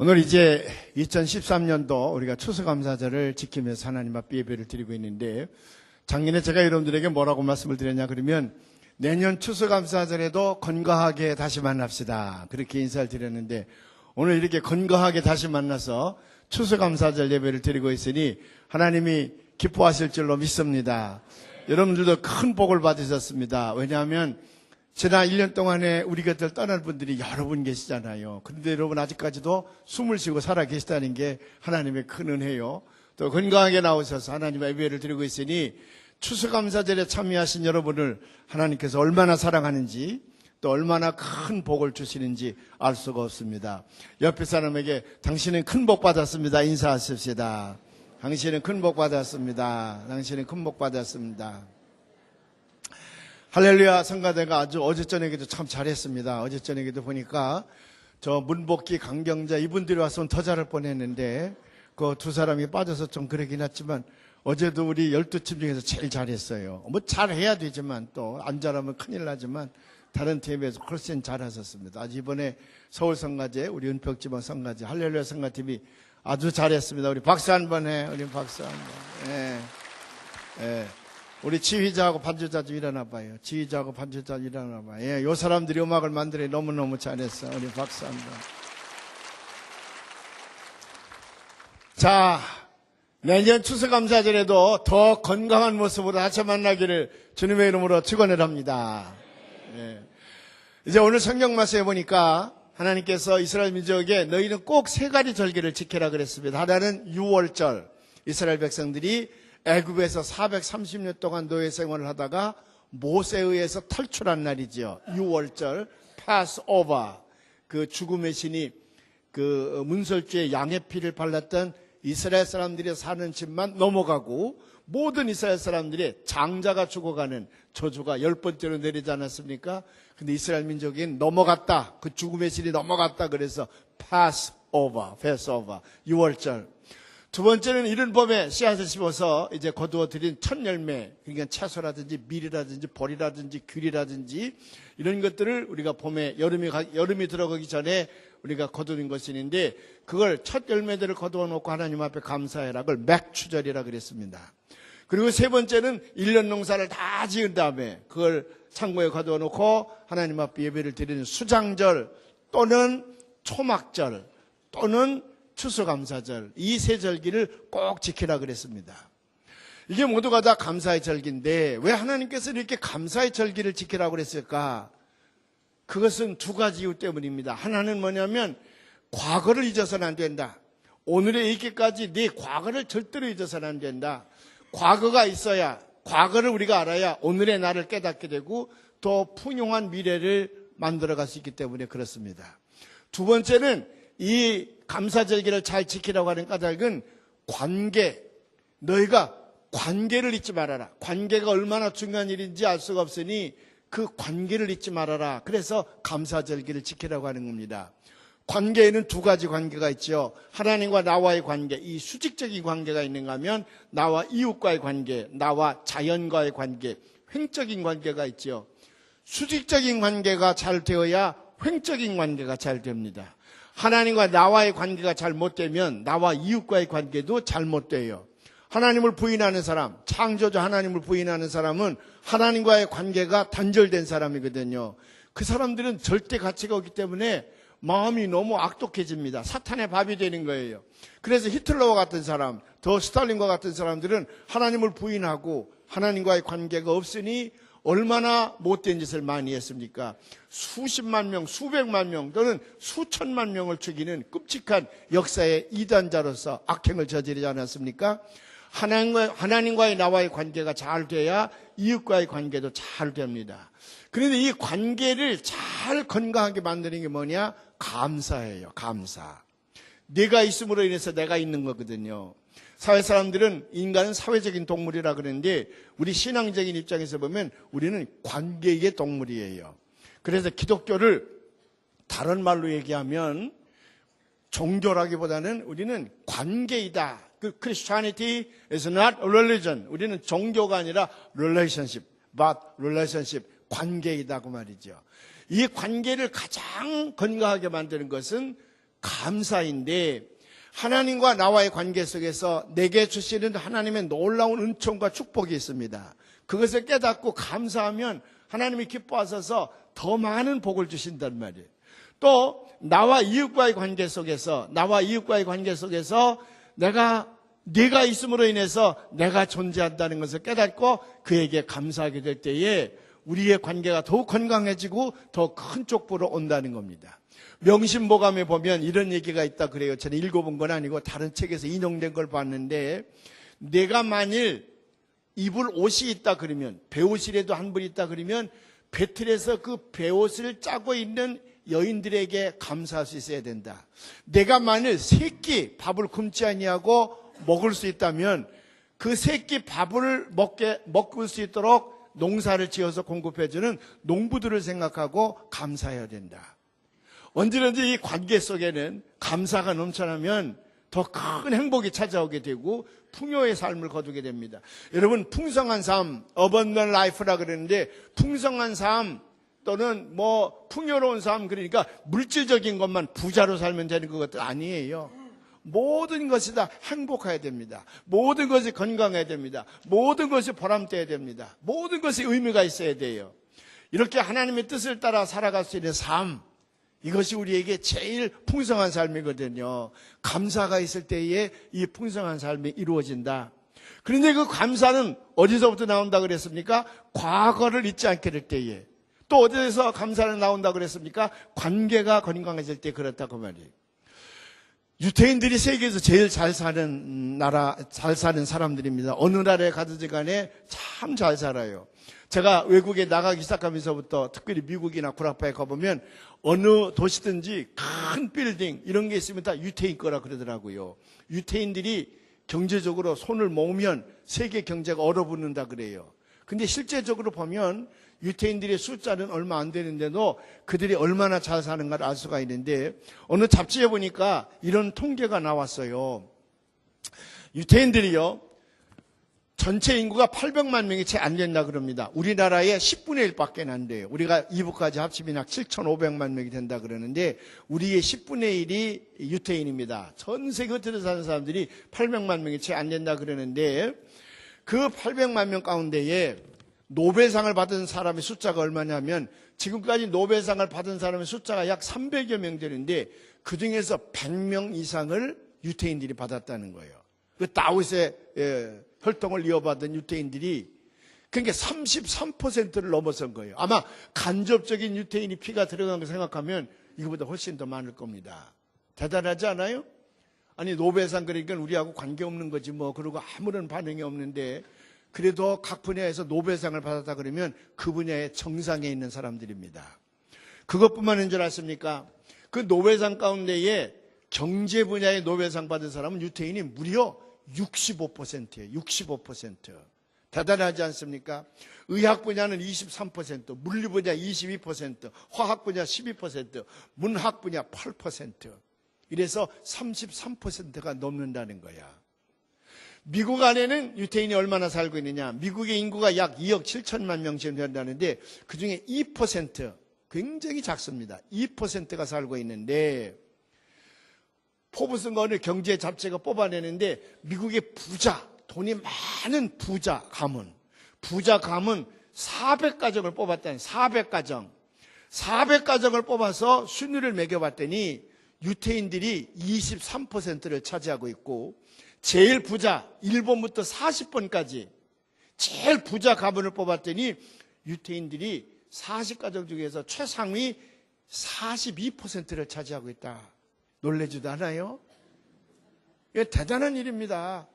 오늘 이제 2013년도 우리가 추수감사절을 지키면서 하나님 앞에 예배를 드리고 있는데, 작년에 제가 여러분들에게 뭐라고 말씀을 드렸냐 그러면 내년 추수감사절에도 건강하게 다시 만납시다, 그렇게 인사를 드렸는데, 오늘 이렇게 건강하게 다시 만나서 추수감사절 예배를 드리고 있으니 하나님이 기뻐하실 줄로 믿습니다. 여러분들도 큰 복을 받으셨습니다. 왜냐하면 지난 1년 동안에 우리 곁을 떠날 분들이 여러 분 계시잖아요. 그런데 여러분 아직까지도 숨을 쉬고 살아 계시다는 게 하나님의 큰 은혜요. 또 건강하게 나오셔서 하나님의 예배를 드리고 있으니 추수감사절에 참여하신 여러분을 하나님께서 얼마나 사랑하는지, 또 얼마나 큰 복을 주시는지 알 수가 없습니다. 옆에 사람에게 당신은 큰 복 받았습니다 인사하십시다. 당신은 큰 복 받았습니다. 당신은 큰 복 받았습니다. 할렐루야. 성가대가 아주 어제 저녁에도 참 잘했습니다. 어제 저녁에도 보니까 저 문복기, 강경자 이분들이 왔으면 더 잘할 뻔했는데 그 두 사람이 빠져서 좀 그러긴 했지만 어제도 우리 12팀 중에서 제일 잘했어요. 뭐 잘해야 되지만 또 안 잘하면 큰일 나지만 다른 팀에서 훨씬 잘하셨습니다. 아주 이번에 서울 성가제, 우리 은평지방 성가제, 할렐루야 성가팀이 아주 잘했습니다. 우리 박수 한번 해. 우리 박수 한번. 예. 예. 우리 지휘자하고 반주자 좀 일어나 봐요. 지휘자하고 반주자 일어나 봐요. 예, 요 사람들이 음악을 만들어 너무너무 잘했어. 우리 박수 한번. 자, 내년 추수감사절에도 더 건강한 모습으로 다시 만나기를 주님의 이름으로 축원을 합니다. 예. 이제 오늘 성경 말씀에 보니까 하나님께서 이스라엘 민족에게 너희는 꼭 세 가지 절기를 지키라 그랬습니다. 하나는 6월절. 이스라엘 백성들이 애굽에서 430년 동안 노예 생활을 하다가 모세에 의해서 탈출한 날이죠. 6월절, 파스오버. 그 죽음의 신이 그 문설주에 양의 피를 발랐던 이스라엘 사람들이 사는 집만 넘어가고 모든 이스라엘 사람들이 장자가 죽어가는 저주가 10번째로 내리지 않았습니까? 근데 이스라엘 민족인 넘어갔다. 그 죽음의 신이 넘어갔다. 그래서 파스오버, 6월절. 두 번째는 이른 봄에 씨앗을 심어서 이제 거두어 들인 첫 열매, 그러니까 채소라든지 밀이라든지 벌이라든지 귤이라든지 이런 것들을 우리가 봄에 여름이 들어가기 전에 우리가 거두는 것이 있는데, 그걸 첫 열매들을 거두어 놓고 하나님 앞에 감사해라. 그걸 맥추절이라 그랬습니다. 그리고 세 번째는 1년 농사를 다 지은 다음에 그걸 창고에 거두어 놓고 하나님 앞에 예배를 드리는 수장절 또는 초막절 또는 추수감사절, 이 세 절기를 꼭 지키라 그랬습니다. 이게 모두가 다 감사의 절기인데 왜 하나님께서 이렇게 감사의 절기를 지키라고 그랬을까? 그것은 두 가지 이유 때문입니다. 하나는 뭐냐면 과거를 잊어서는 안 된다. 오늘에 있기까지 네 과거를 절대로 잊어서는 안 된다. 과거가 있어야, 과거를 우리가 알아야 오늘의 나를 깨닫게 되고 더 풍요한 미래를 만들어갈 수 있기 때문에 그렇습니다. 두 번째는 이 감사절기를 잘 지키라고 하는 까닭은 관계, 너희가 관계를 잊지 말아라. 관계가 얼마나 중요한 일인지 알 수가 없으니 그 관계를 잊지 말아라. 그래서 감사절기를 지키라고 하는 겁니다. 관계에는 두 가지 관계가 있죠. 하나님과 나와의 관계, 이 수직적인 관계가 있는가 하면 나와 이웃과의 관계, 나와 자연과의 관계, 횡적인 관계가 있죠. 수직적인 관계가 잘 되어야 횡적인 관계가 잘 됩니다. 하나님과 나와의 관계가 잘못되면 나와 이웃과의 관계도 잘못돼요. 하나님을 부인하는 사람, 창조자 하나님을 부인하는 사람은 하나님과의 관계가 단절된 사람이거든요. 그 사람들은 절대 가치가 없기 때문에 마음이 너무 악독해집니다. 사탄의 밥이 되는 거예요. 그래서 히틀러와 같은 사람, 더 스탈린과 같은 사람들은 하나님을 부인하고 하나님과의 관계가 없으니 얼마나 못된 짓을 많이 했습니까? 수십만 명, 수백만 명 또는 수천만 명을 죽이는 끔찍한 역사의 이단자로서 악행을 저지르지 않았습니까? 하나님과의 나와의 관계가 잘 돼야 이웃과의 관계도 잘 됩니다. 그런데 이 관계를 잘 건강하게 만드는 게 뭐냐? 감사예요. 감사. 내가 있음으로 인해서 내가 있는 거거든요. 사회 사람들은 인간은 사회적인 동물이라 그러는데 우리 신앙적인 입장에서 보면 우리는 관계의 동물이에요. 그래서 기독교를 다른 말로 얘기하면 종교라기보다는 우리는 관계이다. 그 Christianity is not a religion. 우리는 종교가 아니라 relationship, but relationship, 관계이다 그 말이죠. 이 관계를 가장 건강하게 만드는 것은 감사인데 하나님과 나와의 관계 속에서 내게 주시는 하나님의 놀라운 은총과 축복이 있습니다. 그것을 깨닫고 감사하면 하나님이 기뻐하셔서 더 많은 복을 주신단 말이에요. 또 나와 이웃과의 관계 속에서 네가 있음으로 인해서 내가 존재한다는 것을 깨닫고 그에게 감사하게 될 때에 우리의 관계가 더욱 건강해지고 더 큰 족보로 온다는 겁니다. 명심보감에 보면 이런 얘기가 있다 그래요. 저는 읽어본 건 아니고 다른 책에서 인용된 걸 봤는데, 내가 만일 입을 옷이 있다 그러면, 배옷이라도 한 벌 있다 그러면 배틀에서 그 배옷을 짜고 있는 여인들에게 감사할 수 있어야 된다. 내가 만일 3끼 밥을 굶지 아니하고 먹을 수 있다면 그 3끼 밥을 먹을 수 있도록 농사를 지어서 공급해주는 농부들을 생각하고 감사해야 된다. 언제든지 이 관계 속에는 감사가 넘쳐나면 더 큰 행복이 찾아오게 되고 풍요의 삶을 거두게 됩니다. 여러분, 풍성한 삶, abundant life라 그러는데, 풍성한 삶 또는 풍요로운 삶, 그러니까 물질적인 것만 부자로 살면 되는 것도 아니에요. 모든 것이 다 행복해야 됩니다. 모든 것이 건강해야 됩니다. 모든 것이 보람돼야 됩니다. 모든 것이 의미가 있어야 돼요. 이렇게 하나님의 뜻을 따라 살아갈 수 있는 삶, 이것이 우리에게 제일 풍성한 삶이거든요. 감사가 있을 때에 이 풍성한 삶이 이루어진다. 그런데 그 감사는 어디서부터 나온다 그랬습니까? 과거를 잊지 않게 될 때에. 또 어디서 감사는 나온다 그랬습니까? 관계가 건강해질 때 그렇다고 말이에요. 유태인들이 세계에서 제일 잘 사는 사람들입니다. 어느 나라에 가든지 간에 참 잘 살아요. 제가 외국에 나가기 시작하면서부터 특별히 미국이나 구라파에 가보면 어느 도시든지 큰 빌딩 이런 게 있으면 다 유태인 거라 그러더라고요. 유태인들이 경제적으로 손을 모으면 세계 경제가 얼어붙는다 그래요. 근데 실제적으로 보면 유태인들의 숫자는 얼마 안 되는데도 그들이 얼마나 잘 사는가를 알 수가 있는데, 어느 잡지에 보니까 이런 통계가 나왔어요. 유태인들이요, 전체 인구가 800만 명이 채 안 된다 그럽니다. 우리나라의 10분의 1밖에 안 돼요. 우리가 이북까지 합치면 약 7,500만 명이 된다 그러는데 우리의 10분의 1이 유태인입니다. 전 세계 흩어져 사는 사람들이 800만 명이 채 안 된다 그러는데, 그 800만 명 가운데에 노벨상을 받은 사람의 숫자가 얼마냐면, 지금까지 노벨상을 받은 사람의 숫자가 약 300여 명 되는데 그중에서 100명 이상을 유태인들이 받았다는 거예요. 그 다윗의 혈통을 이어받은 유태인들이, 그러니까 33%를 넘어선 거예요. 아마 간접적인 유태인이 피가 들어간 거 생각하면 이거보다 훨씬 더 많을 겁니다. 대단하지 않아요? 아니, 노벨상 그러니까 우리하고 관계없는 거지 그러고 아무런 반응이 없는데, 그래도 각 분야에서 노벨상을 받았다 그러면 그 분야의 정상에 있는 사람들입니다. 그것뿐만 아닌 줄 아십니까? 그 노벨상 가운데에 경제 분야의 노벨상 받은 사람은 유태인이 무려 65%예요. 65%. 대단하지 않습니까? 의학 분야는 23%, 물리 분야 22%, 화학 분야 12%, 문학 분야 8%. 이래서 33%가 넘는다는 거야. 미국 안에는 유태인이 얼마나 살고 있느냐? 미국의 인구가 약 2억 7천만 명쯤 된다는데 그중에 2%, 굉장히 작습니다. 2%가 살고 있는데, 포브스인가 어느 경제 잡지가 뽑아내는데 미국의 부자, 돈이 많은 부자 가문 400가정을 뽑았다는, 400가정을 뽑아서 순위를 매겨봤더니 유태인들이 23%를 차지하고 있고, 제일 부자 1번부터 40번까지 제일 부자 가문을 뽑았더니 유태인들이 40가정 중에서 최상위 42%를 차지하고 있다. 놀라지도 않아요? 이게 대단한 일입니다.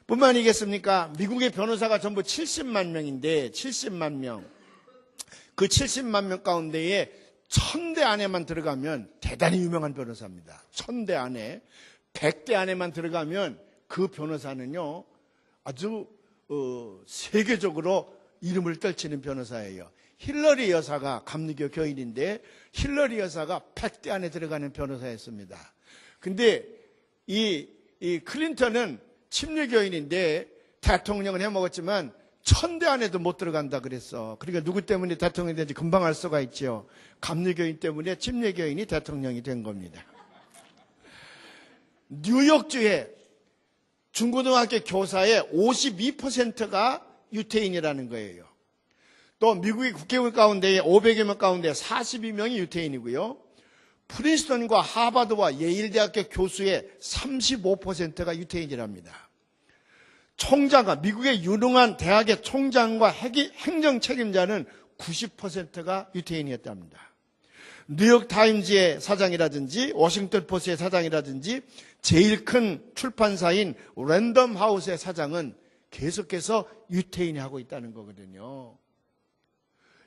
뿐만 아니겠습니까? 미국의 변호사가 전부 70만 명인데, 70만 명. 그 70만 명 가운데에 1000대 안에만 들어가면 대단히 유명한 변호사입니다. 1000대 안에. 100대 안에만 들어가면 그 변호사는요, 아주 세계적으로 이름을 떨치는 변호사예요. 힐러리 여사가 감리교 교인인데 힐러리 여사가 100대 안에 들어가는 변호사였습니다. 근데 이 클린턴은 침례교인인데 대통령을 해먹었지만 천대 안에도 못 들어간다 그랬어. 그러니까 누구 때문에 대통령이 된지 금방 알 수가 있죠. 감리교인 때문에 침례교인이 대통령이 된 겁니다. 뉴욕주에 중고등학교 교사의 52%가 유태인이라는 거예요. 또 미국의 국회의원 가운데 500여 명 가운데 42명이 유태인이고요. 프린스턴과 하버드와 예일대학교 교수의 35%가 유태인이랍니다. 총장과 미국의 유능한 대학의 총장과 행정 책임자는 90%가 유태인이었답니다. 뉴욕타임즈의 사장이라든지 워싱턴 포스트의 사장이라든지 제일 큰 출판사인 랜덤하우스의 사장은 계속해서 유태인이 하고 있다는 거거든요.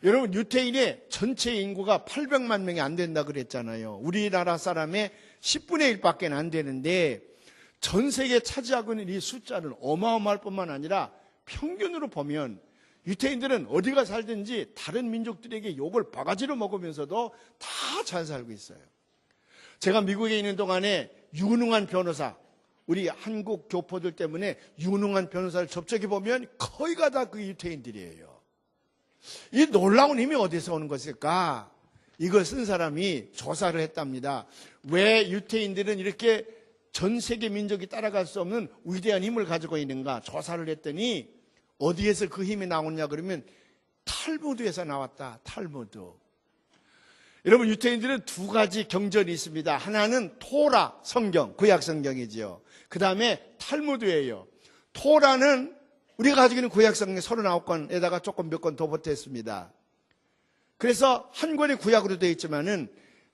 여러분, 유태인의 전체 인구가 800만 명이 안 된다 그랬잖아요. 우리나라 사람의 10분의 1밖에 안 되는데 전 세계에 차지하고 있는 이 숫자는 어마어마할 뿐만 아니라 평균으로 보면 유태인들은 어디가 살든지 다른 민족들에게 욕을 바가지로 먹으면서도 다 잘 살고 있어요. 제가 미국에 있는 동안에 유능한 변호사, 우리 한국 교포들 때문에 유능한 변호사를 접촉해 보면 거의가 다 그 유태인들이에요. 이 놀라운 힘이 어디서 오는 것일까? 이걸 쓴 사람이 조사를 했답니다. 왜 유태인들은 이렇게 전 세계 민족이 따라갈 수 없는 위대한 힘을 가지고 있는가? 조사를 했더니 어디에서 그 힘이 나오냐 그러면 탈무드에서 나왔다. 탈무드. 여러분, 유태인들은 두 가지 경전이 있습니다. 하나는 토라 성경, 구약 성경이지요. 그 다음에 탈무드예요. 토라는 우리가 가지고 있는 구약 성경 39권에다가 조금 몇 권 더 보탰습니다. 그래서 한 권의 구약으로 되어 있지만은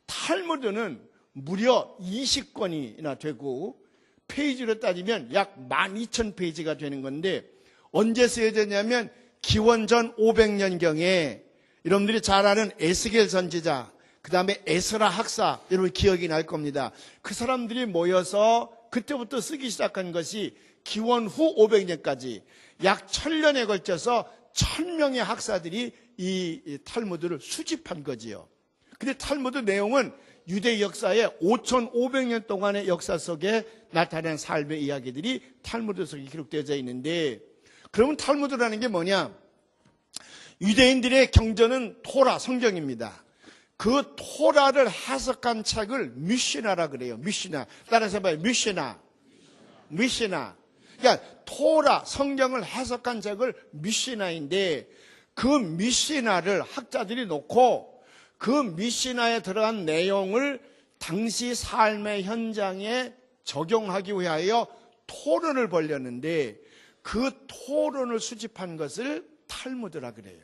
탈무드는 무려 20권이나 되고 페이지로 따지면 약 12,000페이지가 되는 건데 언제 쓰여졌냐면 기원전 500년경에 여러분들이 잘 아는 에스겔 선지자, 그 다음에 에스라 학사, 여러분 기억이 날 겁니다. 그 사람들이 모여서 그때부터 쓰기 시작한 것이 기원 후 500년까지 약 1000년에 걸쳐서 1000명의 학사들이 이 탈무드를 수집한 거지요. 근데 탈무드 내용은 유대 역사의 5500년 동안의 역사 속에 나타난 삶의 이야기들이 탈무드 속에 기록되어져 있는데, 그러면 탈무드라는 게 뭐냐? 유대인들의 경전은 토라, 성경입니다. 그 토라를 해석한 책을 미시나라 그래요. 미시나. 따라서 봐요. 미시나. 그러니까 토라, 성경을 해석한 책을 미시나인데 그 미시나를 학자들이 놓고 그 미시나에 들어간 내용을 당시 삶의 현장에 적용하기 위하여 토론을 벌였는데 그 토론을 수집한 것을 탈무드라 그래요.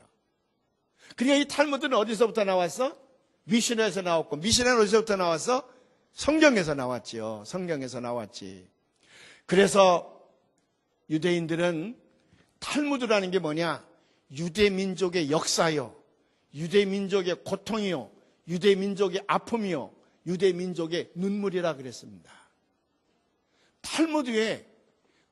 그러니까 이 탈무드는 어디서부터 나왔어? 미시나에서 나왔고, 미시나는 어디서부터 나왔어? 성경에서 나왔지요. 성경에서 나왔지. 그래서 유대인들은 탈무드라는 게 뭐냐? 유대민족의 역사요, 유대민족의 고통이요, 유대민족의 아픔이요, 유대민족의 눈물이라 그랬습니다. 탈무드에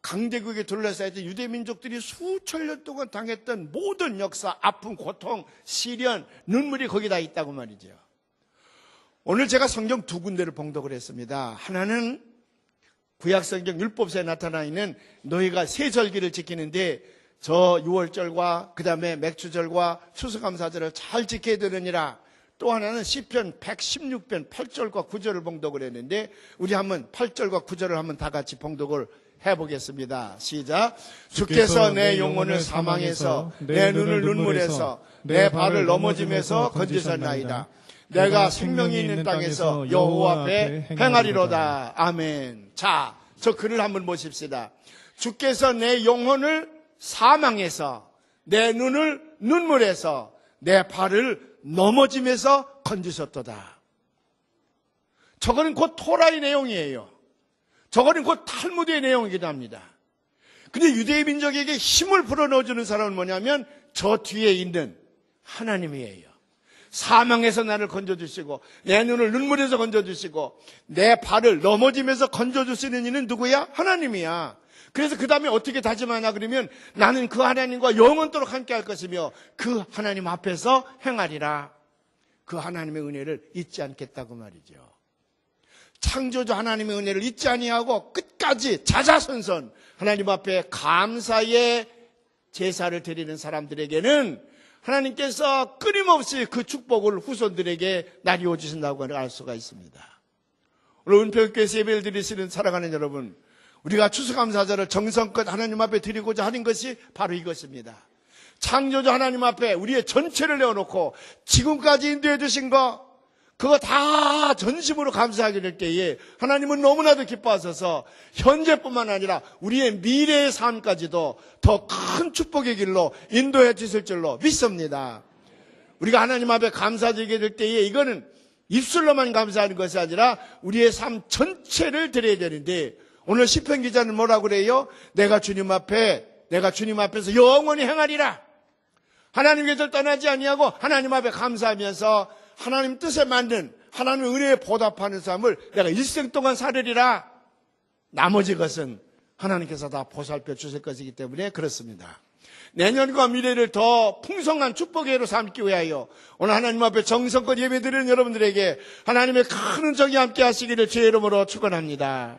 강대국에 둘러싸여있던 유대민족들이 수천 년 동안 당했던 모든 역사, 아픔, 고통, 시련, 눈물이 거기다 있다고 말이죠. 오늘 제가 성경 두 군데를 봉독을 했습니다. 하나는 구약성경 율법서에 나타나 있는 너희가 세 절기를 지키는데 저 유월절과 그 다음에 맥주절과 추수감사절을 잘 지켜야 되느니라. 또 하나는 시편 116편 8절과 9절을 봉독을 했는데 우리 한번 8절과 9절을 한번 다 같이 봉독을 해보겠습니다. 시작. 주께서 내 영혼을 사망해서 내 눈을 눈물에서 내 발을 넘어짐에서 건지셨나이다. 내가 생명이 있는 땅에서 여호와 앞에 행하리로다. 아멘. 자, 저 글을 한번 보십시다. 주께서 내 영혼을 사망해서 내 눈을 눈물에서 내 발을 넘어짐에서 건지셨도다. 저거는 곧 토라의 내용이에요. 저거는 곧 탈무드의 내용이기도 합니다. 근데 유대인 민족에게 힘을 불어넣어주는 사람은 뭐냐면 저 뒤에 있는 하나님이에요. 사망에서 나를 건져주시고 내 눈을 눈물에서 건져주시고 내 발을 넘어지면서 건져주시는 이는 누구야? 하나님이야. 그래서 그 다음에 어떻게 다짐하나 그러면 나는 그 하나님과 영원토록 함께 할 것이며 그 하나님 앞에서 행하리라. 그 하나님의 은혜를 잊지 않겠다고 말이죠. 창조주 하나님의 은혜를 잊지 아니하고 끝까지 자자손손 하나님 앞에 감사의 제사를 드리는 사람들에게는 하나님께서 끊임없이 그 축복을 후손들에게 나뉘어 주신다고 알 수가 있습니다. 오늘 은평교회에서 예배를 드리시는 사랑하는 여러분, 우리가 추수감사절을 정성껏 하나님 앞에 드리고자 하는 것이 바로 이것입니다. 창조주 하나님 앞에 우리의 전체를 내어놓고 지금까지 인도해 주신 거, 그거 다 전심으로 감사하게 될 때에 하나님은 너무나도 기뻐하셔서 현재뿐만 아니라 우리의 미래의 삶까지도 더 큰 축복의 길로 인도해 주실 줄로 믿습니다. 우리가 하나님 앞에 감사드리게 될 때에 이거는 입술로만 감사하는 것이 아니라 우리의 삶 전체를 드려야 되는데, 오늘 시편 기자는 뭐라고 그래요? 내가 주님 앞에서 영원히 행하리라. 하나님 곁을 떠나지 아니하고 하나님 앞에 감사하면서 하나님 뜻에 맞는 하나님의 은혜에 보답하는 삶을 내가 일생 동안 살으리라. 나머지 것은 하나님께서 다 보살펴 주실 것이기 때문에 그렇습니다. 내년과 미래를 더 풍성한 축복의 해로 삼기 위하여 오늘 하나님 앞에 정성껏 예배드리는 여러분들에게 하나님의 큰 은총이 함께 하시기를 주의 이름으로 축원합니다.